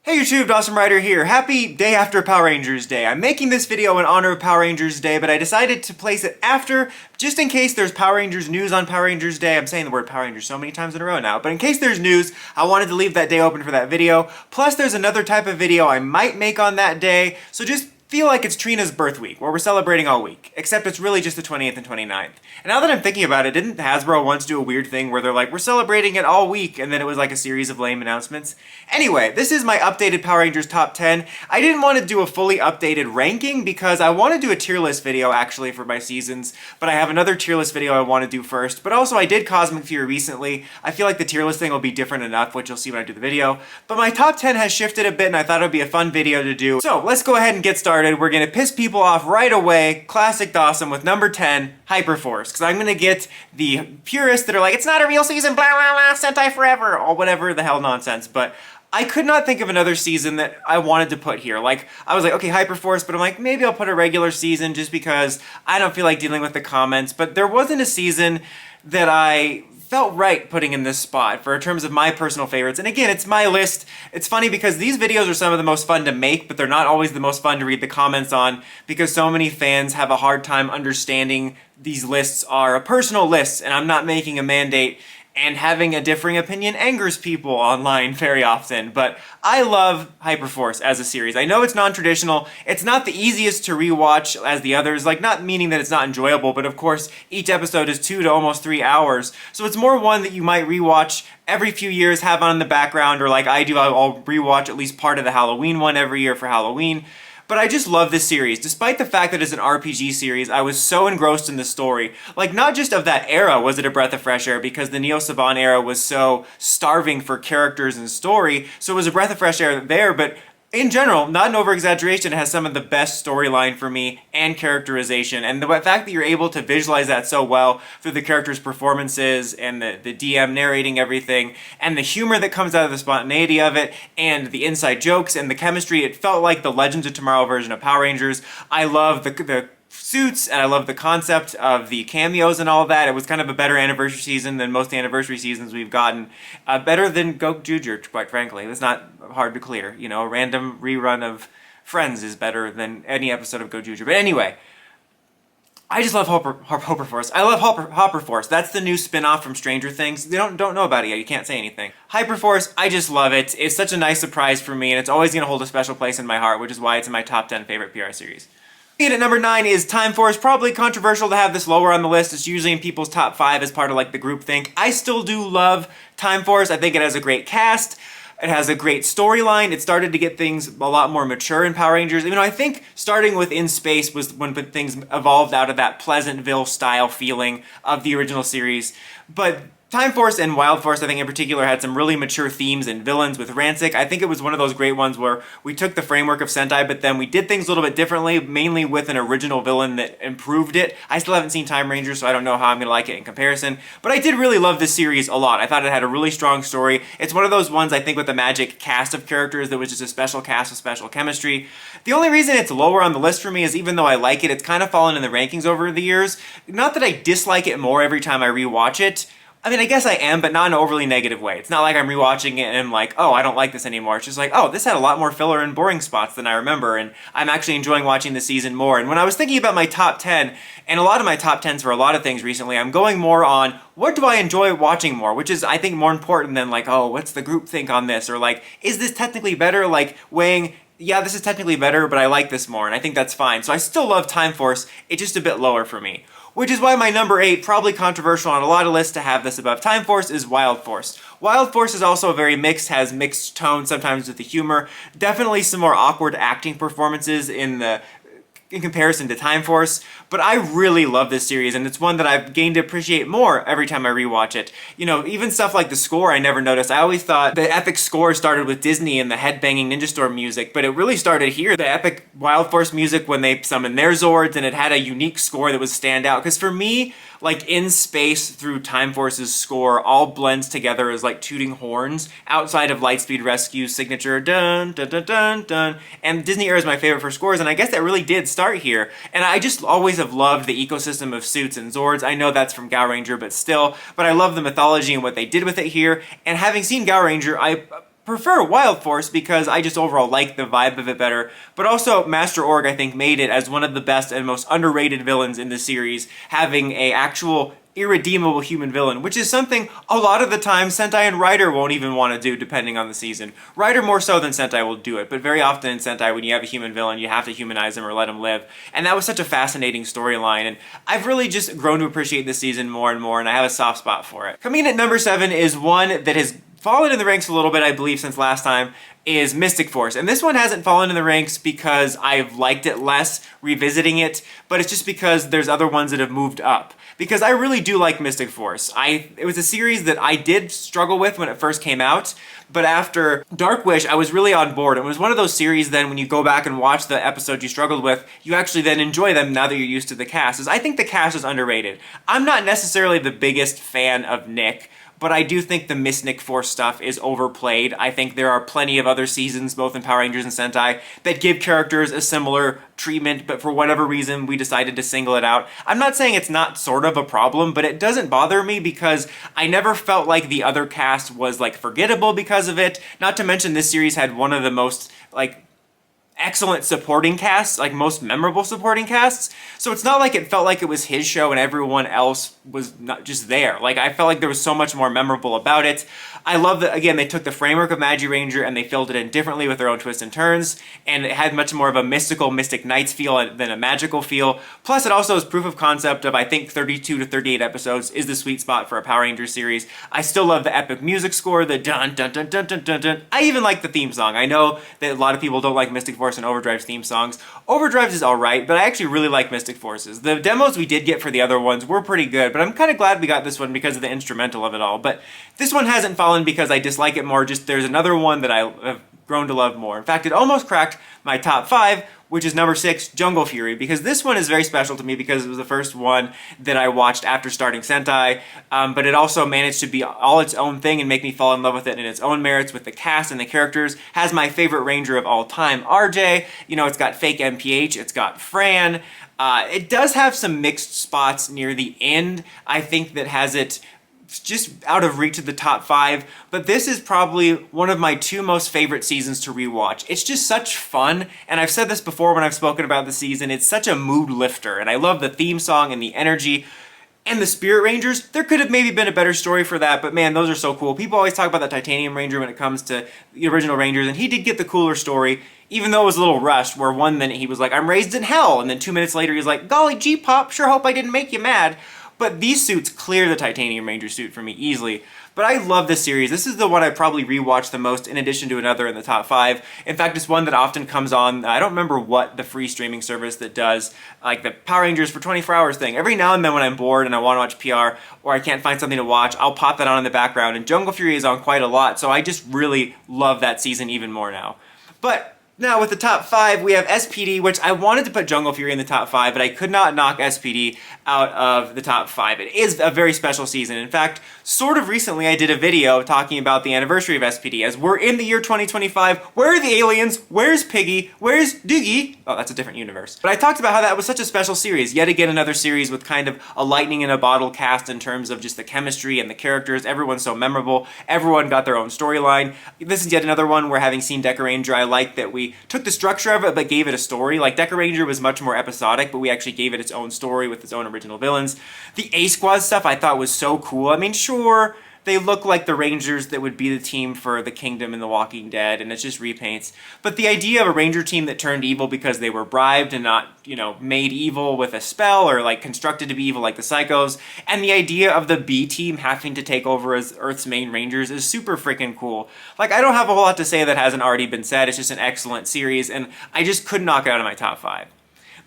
Hey YouTube, Dawson Rider here. Happy day after Power Rangers Day. I'm making this video in honor of Power Rangers Day, but I decided to place it after, just in case there's Power Rangers news on Power Rangers Day. I'm saying the word Power Rangers so many times in a row now, but in case there's news, I wanted to leave that day open for that video. Plus there's another type of video I might make on that day, so just feel like it's Trina's birth week, where we're celebrating all week, except it's really just the 20th and 29th. And now that I'm thinking about it, didn't Hasbro once do a weird thing where they're like, we're celebrating it all week, and then it was like a series of lame announcements? Anyway, this is my updated Power Rangers Top 10. I didn't want to do a fully updated ranking because I want to do a tier list video actually for my seasons, but I have another tier list video I want to do first. But also I did Cosmic Fury recently. I feel like the tier list thing will be different enough, which you'll see when I do the video. But my top 10 has shifted a bit and I thought it would be a fun video to do. So let's go ahead and get started. We're going to piss people off right away. Classic Dawson with number 10, Hyperforce. Because I'm going to get the purists that are like, it's not a real season, blah, blah, blah, Sentai forever, or whatever the hell nonsense. But I could not think of another season that I wanted to put here. Like, I was like, okay, Hyperforce, but I'm like, maybe I'll put a regular season just because I don't feel like dealing with the comments. But there wasn't a season that I felt right putting in this spot for in terms of my personal favorites. And again, it's my list. It's funny because these videos are some of the most fun to make, but they're not always the most fun to read the comments on because so many fans have a hard time understanding these lists are a personal list and I'm not making a mandate, and having a differing opinion angers people online very often. But I love Hyperforce as a series. I know it's non-traditional. It's not the easiest to rewatch as the others, like not meaning that it's not enjoyable, but of course each episode is 2 to almost 3 hours. So it's more one that you might rewatch every few years, have on in the background, or like I do, I'll rewatch at least part of the Halloween one every year for Halloween. But I just love this series. Despite the fact that it's an RPG series, I was so engrossed in the story. Like, not just of that era was it a breath of fresh air, because the Neo Saban era was so starving for characters and story, so it was a breath of fresh air there, but in general, not an over-exaggeration, it has some of the best storyline for me and characterization. And the fact that you're able to visualize that so well through the characters' performances and the DM narrating everything, and the humor that comes out of the spontaneity of it, and the inside jokes and the chemistry, it felt like the Legends of Tomorrow version of Power Rangers. I love the suits, and I love the concept of the cameos and all that. It was kind of a better anniversary season than most anniversary seasons we've gotten. Better than Go Junior, quite frankly. It's not hard to clear. You know, a random rerun of Friends is better than any episode of Go Junior. But anyway, I just love Hyperforce. I love Hopperforce. That's the new spin-off from Stranger Things. They don't know about it yet. You can't say anything. Hyperforce, I just love it. It's such a nice surprise for me, and it's always going to hold a special place in my heart, which is why it's in my top 10 favorite PR series. And at number 9 is Time Force. Probably controversial to have this lower on the list. It's usually in people's top 5 as part of like the group think. I still do love Time Force. I think it has a great cast. It has a great storyline. It started to get things a lot more mature in Power Rangers. You know, I think starting with In Space was when things evolved out of that Pleasantville style feeling of the original series. But Time Force and Wild Force, I think in particular, had some really mature themes and villains with Rancic. I think it was one of those great ones where we took the framework of Sentai, but then we did things a little bit differently, mainly with an original villain that improved it. I still haven't seen Time Ranger, so I don't know how I'm going to like it in comparison, but I did really love this series a lot. I thought it had a really strong story. It's one of those ones, I think, with a magic cast of characters that was just a special cast with special chemistry. The only reason it's lower on the list for me is even though I like it, it's kind of fallen in the rankings over the years. Not that I dislike it more every time I rewatch it. I mean, I guess I am, but not in an overly negative way. It's not like I'm rewatching it and I'm like, oh, I don't like this anymore. It's just like, oh, this had a lot more filler and boring spots than I remember, and I'm actually enjoying watching the season more. And when I was thinking about my top 10, and a lot of my top 10s for a lot of things recently, I'm going more on what do I enjoy watching more, which is, I think, more important than like, oh, what's the group think on this? Or like, is this technically better? Like, weighing, yeah, this is technically better, but I like this more, and I think that's fine. So I still love Time Force. It's just a bit lower for me. Which is why my number 8, probably controversial on a lot of lists to have this above Time Force, is Wild Force. Wild Force is also very mixed, has mixed tones sometimes with the humor. Definitely some more awkward acting performances in comparison to Time Force, but I really love this series, and it's one that I've gained to appreciate more every time I rewatch it. You know, even stuff like the score I never noticed. I always thought the epic score started with Disney and the headbanging Ninja Storm music, but it really started here. The epic Wild Force music when they summoned their Zords, and it had a unique score that would stand out, because for me, like In Space through Time Force's score all blends together as like tooting horns outside of Lightspeed Rescue's signature dun dun dun dun dun. And Disney era is my favorite for scores, and I guess that really did start here. And I just always have loved the ecosystem of suits and Zords. I know that's from Gao Ranger, but still. But I love the mythology and what they did with it here. And having seen Gao Ranger, I prefer Wild Force because I just overall like the vibe of it better, but also Master Org I think made it as one of the best and most underrated villains in the series, having a actual irredeemable human villain, which is something a lot of the time Sentai and Rider won't even want to do depending on the season. Rider more so than Sentai will do it, but very often in Sentai when you have a human villain you have to humanize him or let him live, and that was such a fascinating storyline, and I've really just grown to appreciate this season more and more, and I have a soft spot for it. Coming in at number 7 is one that has fallen in the ranks a little bit, I believe, since last time, is Mystic Force. And this one hasn't fallen in the ranks because I've liked it less revisiting it, but it's just because there's other ones that have moved up. Because I really do like Mystic Force. It was a series that I did struggle with when it first came out, but after Dark Wish, I was really on board. It was one of those series then when you go back and watch the episodes you struggled with, you actually then enjoy them now that you're used to the cast. As I think the cast is underrated. I'm not necessarily the biggest fan of Nick, but I do think the Mystic Force stuff is overplayed. I think there are plenty of other seasons, both in Power Rangers and Sentai, that give characters a similar treatment, but for whatever reason, we decided to single it out. I'm not saying it's not sort of a problem, but it doesn't bother me because I never felt like the other cast was, like, forgettable because of it. Not to mention this series had one of the most, like, excellent supporting casts, like most memorable supporting casts. So it's not like it felt like it was his show and everyone else was not just there. Like, I felt like there was so much more memorable about it. I love that, again, they took the framework of Magiranger and they filled it in differently with their own twists and turns, and it had much more of a mystical Mystic Knights feel than a magical feel. Plus, it also is proof of concept of, I think, 32 to 38 episodes is the sweet spot for a Power Rangers series. I still love the epic music score, the dun dun dun dun dun dun dun. I even like the theme song. I know that a lot of people don't like Mystic Force and Overdrive's theme songs. Overdrive's is alright, but I actually really like Mystic Force's. The demos we did get for the other ones were pretty good, but I'm kind of glad we got this one because of the instrumental of it all. But this one hasn't fallen because I dislike it more, just there's another one that I have grown to love more. In fact, it almost cracked my top 5, which is number 6, Jungle Fury, because this one is very special to me because it was the first one that I watched after starting Sentai, but it also managed to be all its own thing and make me fall in love with it in its own merits with the cast and the characters. Has my favorite Ranger of all time, RJ. You know, it's got fake MPH, it's got Fran. It does have some mixed spots near the end, I think, that has it just out of reach of the top 5, but this is probably one of my 2 most favorite seasons to rewatch. It's just such fun, and I've said this before when I've spoken about the season, it's such a mood lifter, and I love the theme song and the energy. And the Spirit Rangers, there could have maybe been a better story for that, but man, those are so cool. People always talk about the Titanium Ranger when it comes to the original Rangers, and he did get the cooler story, even though it was a little rushed, where one minute he was like, I'm raised in hell, and then 2 minutes later he's like, golly gee, Pop, sure hope I didn't make you mad. But these suits clear the Titanium Ranger suit for me easily. But I love this series. This is the one I probably rewatch the most in addition to another in the top 5. In fact, it's one that often comes on. I don't remember what the free streaming service that does like the Power Rangers for 24 hours thing. Every now and then when I'm bored and I want to watch PR or I can't find something to watch, I'll pop that on in the background. And Jungle Fury is on quite a lot, so I just really love that season even more now. But now with the top 5, we have SPD, which I wanted to put Jungle Fury in the top 5, but I could not knock SPD out of the top 5. It is a very special season. In fact, sort of recently I did a video talking about the anniversary of SPD. As we're in the year 2025, where are the aliens? Where's Piggy? Where's Doogie? Oh, that's a different universe. But I talked about how that was such a special series. Yet again, another series with kind of a lightning in a bottle cast in terms of just the chemistry and the characters. Everyone's so memorable. Everyone got their own storyline. This is yet another one where, having seen Deca Ranger, I like that we took the structure of it but gave it a story. Like, Deca Ranger was much more episodic, but we actually gave it its own story with its own original villains. The A-Squad stuff I thought was so cool. I mean, sure, they look like the Rangers that would be the team for the Kingdom in The Walking Dead, and it's just repaints. But the idea of a Ranger team that turned evil because they were bribed and not, you know, made evil with a spell or like constructed to be evil like the Psychos, and the idea of the B team having to take over as Earth's main Rangers is super freaking cool. Like, I don't have a whole lot to say that hasn't already been said. It's just an excellent series, and I just couldn't knock it out of my top 5.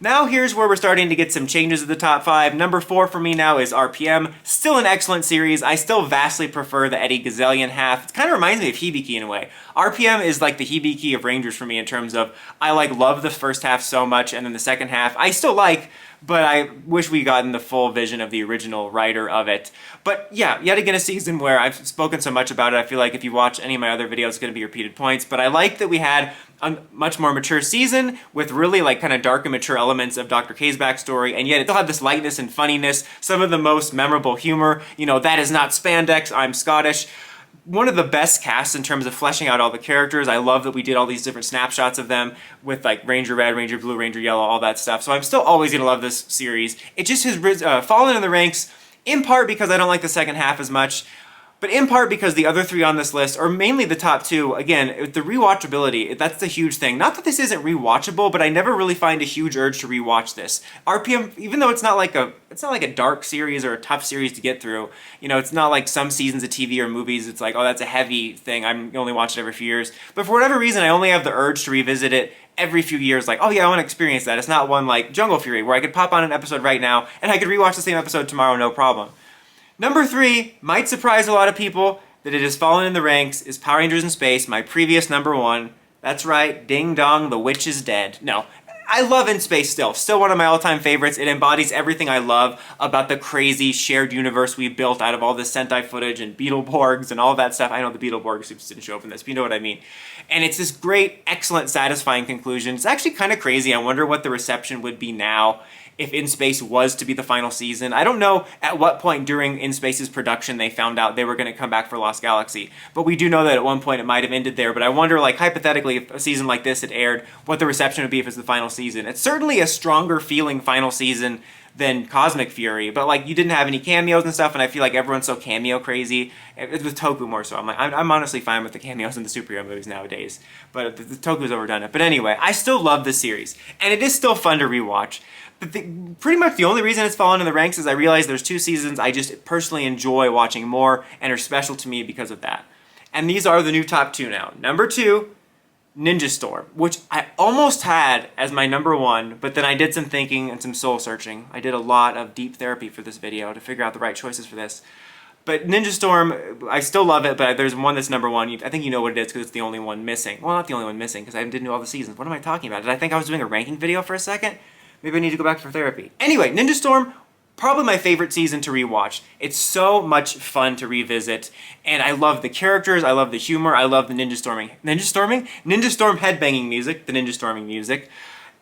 Now here's where we're starting to get some changes of the top 5. Number 4 for me now is RPM. Still an excellent series. I still vastly prefer the Eddie Gazellian half. It kind of reminds me of Hibiki in a way. RPM is like the Hibiki of Rangers for me in terms of I love the first half so much, and then the second half I still like, but I wish we gotten the full vision of the original writer of it. But yeah, yet again a season where I've spoken so much about it, I feel like if you watch any of my other videos it's going to be repeated points, but I like that we had a much more mature season with really like kind of dark and mature elements of Dr. K's backstory, and yet it still had this lightness and funniness, some of the most memorable humor, you know, that is not spandex, I'm Scottish. one of the best casts in terms of fleshing out all the characters. I love that we did all these different snapshots of them with like Ranger Red, Ranger Blue, Ranger Yellow, all that stuff. So I'm still always going to love this series. It just has fallen in the ranks in part because I don't like the second half as much, but in part because the other three on this list, or mainly the top two, again, the rewatchability, that's the huge thing. Not that this isn't rewatchable, but I never really find a huge urge to rewatch this. RPM, even though it's not like a dark series or a tough series to get through, you know, it's not like some seasons of TV or movies, it's like, oh, that's a heavy thing, I'm only watch it every few years. But for whatever reason, I only have the urge to revisit it every few years, like, oh yeah, I want to experience that. It's not one like Jungle Fury, where I could pop on an episode right now, and I could rewatch the same episode tomorrow, no problem. Number 3, might surprise a lot of people that it has fallen in the ranks, is Power Rangers in Space, my previous number 1. That's right, ding dong, the witch is dead. No, I love In Space still one of my all-time favorites. It embodies everything I love about the crazy shared universe we built out of all this Sentai footage and Beetleborgs and all that stuff. I know the Beetleborgs didn't show up in this, but you know what I mean. And it's this great, excellent, satisfying conclusion. It's actually kind of crazy. I wonder what the reception would be now if In Space was to be the final season. I don't know at what point during In Space's production they found out they were going to come back for Lost Galaxy, but we do know that at one point it might have ended there. But I wonder, like, hypothetically, if a season like this had aired, what the reception would be if it's the final season. It's certainly a stronger feeling final season than Cosmic Fury, but like you didn't have any cameos and stuff, and I feel like everyone's so cameo crazy. It's with Toku more so. I'm honestly fine with the cameos in the superhero movies nowadays, but the Toku's overdone it. But anyway, I still love this series, and it is still fun to rewatch. But pretty much the only reason it's fallen in the ranks is I realize there's 2 seasons I just personally enjoy watching more and are special to me because of that. And these are the new top 2 now. Number 2, Ninja Storm, which I almost had as my number 1, but then I did some thinking and some soul searching. I did a lot of deep therapy for this video to figure out the right choices for this. But Ninja Storm, I still love it, but there's one that's number 1. I think you know what it is because it's the only one missing. Well, not the only one missing because I didn't do all the seasons. What am I talking about? Did I think I was doing a ranking video for a second? Maybe I need to go back for therapy. Anyway, Ninja Storm, probably my favorite season to rewatch. It's so much fun to revisit, and I love the characters, I love the humor, I love the Ninja Storm headbanging music, the Ninja Storming music.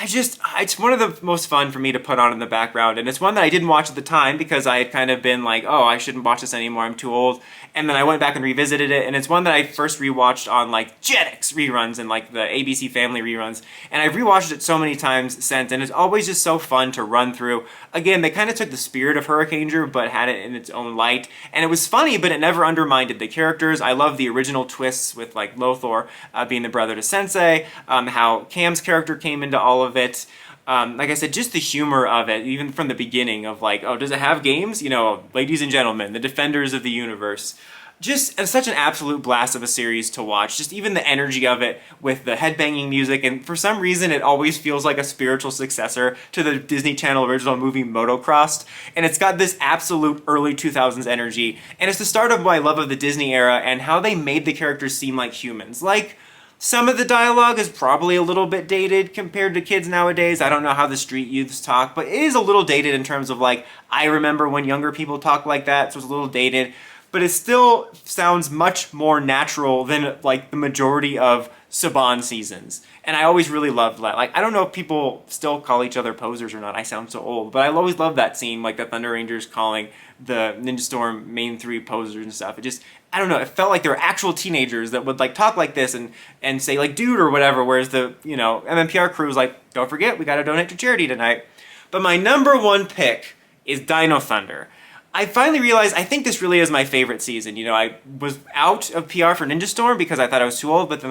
It's one of the most fun for me to put on in the background, and it's one that I didn't watch at the time because I had kind of been like, oh, I shouldn't watch this anymore, I'm too old. And then I went back and revisited it, and it's one that I first rewatched on like Jetix reruns and like the ABC Family reruns, and I've rewatched it so many times since, and it's always just so fun to run through. Again, they kind of took the spirit of Hurricaneger, but had it in its own light, and it was funny, but it never undermined the characters. I love the original twists with like Lothor being the brother to Sensei, how Cam's character came into all of it. Like I said, just the humor of it, even from the beginning of like, oh, does it have games? You know, ladies and gentlemen, the defenders of the universe. Just such an absolute blast of a series to watch. Just even the energy of it with the headbanging music, and for some reason it always feels like a spiritual successor to the Disney Channel original movie Motocrossed, and it's got this absolute early 2000s energy, and it's the start of my love of the Disney era and how they made the characters seem like humans. Like, some of the dialogue is probably a little bit dated compared to kids nowadays. I don't know how the street youths talk, but it is a little dated in terms of like, I remember when younger people talk like that, so it's a little dated. But it still sounds much more natural than like the majority of Saban seasons. And I always really loved that. Like, I don't know if people still call each other posers or not. I sound so old. But I always loved that scene, like the Thunder Rangers calling the Ninja Storm main 3 posers and stuff. It just, I don't know, it felt like they were actual teenagers that would like talk like this and say like dude or whatever, whereas the, you know, MMPR crew was like, don't forget, we gotta donate to charity tonight. But my number 1 pick is Dino Thunder. I finally realized I think this really is my favorite season. You know, I was out of PR for Ninja Storm because I thought I was too old, but then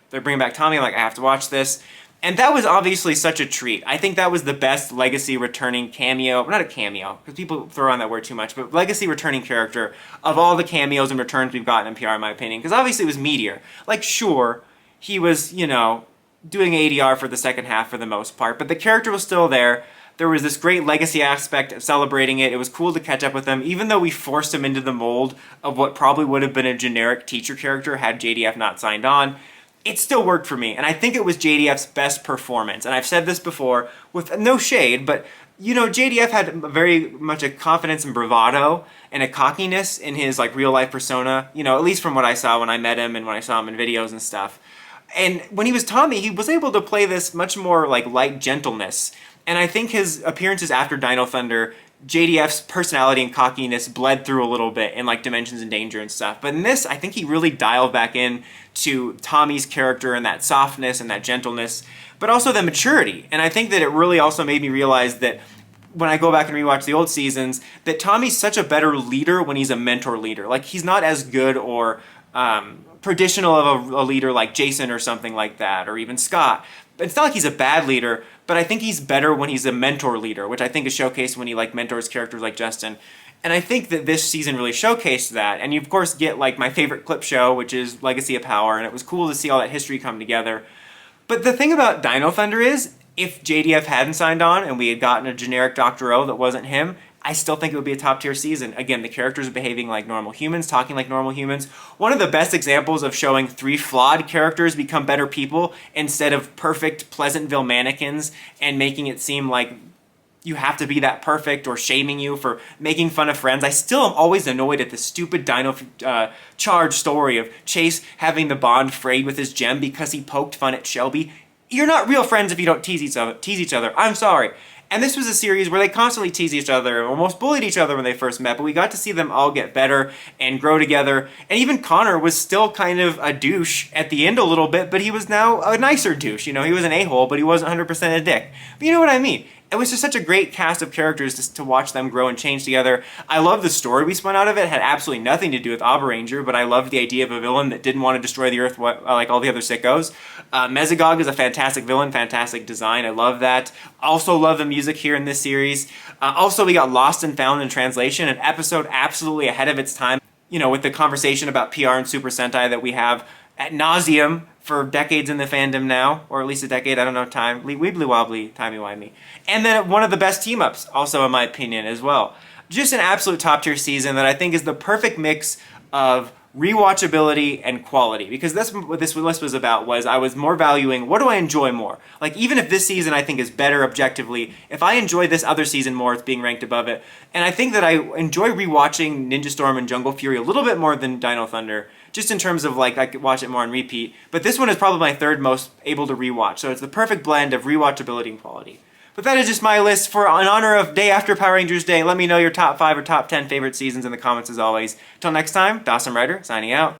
they're bringing back Tommy, I'm like, I have to watch this. And that was obviously such a treat. I think that was the best legacy returning cameo, not a cameo, because people throw on that word too much, but legacy returning character of all the cameos and returns we've gotten in PR, in my opinion. Because obviously it was Meteor. Like, sure, he was, you know, doing ADR for the second half for the most part, but the character was still there. There was this great legacy aspect of celebrating it. It was cool to catch up with him, even though we forced him into the mold of what probably would have been a generic teacher character had JDF not signed on. It still worked for me, and I think it was JDF's best performance. And I've said this before, with no shade, but you know, JDF had very much a confidence and bravado and a cockiness in his like real life persona, you know, at least from what I saw when I met him and when I saw him in videos and stuff. And when he was Tommy, he was able to play this much more like light gentleness. And I think his appearances after Dino Thunder JDF's personality and cockiness bled through a little bit in like Dimensions in Danger and stuff. But in this, I think he really dialed back in to Tommy's character and that softness and that gentleness, but also the maturity. And I think that it really also made me realize that when I go back and rewatch the old seasons, that Tommy's such a better leader when he's a mentor leader. Like, he's not as good or traditional of a leader like Jason or something like that, or even Scott. It's not like he's a bad leader, but I think he's better when he's a mentor leader, which I think is showcased when he like mentors characters like Justin. And I think that this season really showcased that. And you of course get like my favorite clip show, which is Legacy of Power, and it was cool to see all that history come together. But the thing about Dino Thunder is, if JDF hadn't signed on and we had gotten a generic Dr. O that wasn't him, I still think it would be a top tier season. Again, the characters are behaving like normal humans, talking like normal humans. One of the best examples of showing 3 flawed characters become better people instead of perfect Pleasantville mannequins and making it seem like you have to be that perfect or shaming you for making fun of friends. I still am always annoyed at the stupid Dino Charge story of Chase having the bond frayed with his gem because he poked fun at Shelby. You're not real friends if you don't tease each other. I'm sorry. And this was a series where they constantly teased each other, almost bullied each other when they first met, but we got to see them all get better and grow together. And even Connor was still kind of a douche at the end a little bit, but he was now a nicer douche. You know, he was an a-hole, but he wasn't 100% a dick. But you know what I mean? It was just such a great cast of characters to watch them grow and change together. I love the story we spun out of it. It had absolutely nothing to do with Abaranger, but I loved the idea of a villain that didn't want to destroy the Earth like all the other sickos. Mesogog is a fantastic villain, fantastic design. I love that. Also love the music here in this series. Also, we got Lost and Found in Translation, an episode absolutely ahead of its time. You know, with the conversation about PR and Super Sentai that we have ad nauseum for decades in the fandom now, or at least a decade, I don't know, time, weebly wobbly, timey-wimey. And then one of the best team-ups, also in my opinion, as well. Just an absolute top-tier season that I think is the perfect mix of rewatchability and quality, because that's what this list was about. Was I was more valuing, what do I enjoy more? Like, even if this season I think is better objectively, if I enjoy this other season more, it's being ranked above it. And I think that I enjoy rewatching Ninja Storm and Jungle Fury a little bit more than Dino Thunder, just in terms of like I could watch it more on repeat. But this one is probably my third most able to rewatch, so it's the perfect blend of rewatchability and quality. But that is just my list for in honor of Day After Power Rangers Day. Let me know your top 5 or top 10 favorite seasons in the comments as always. Till next time, Dawson Ryder signing out.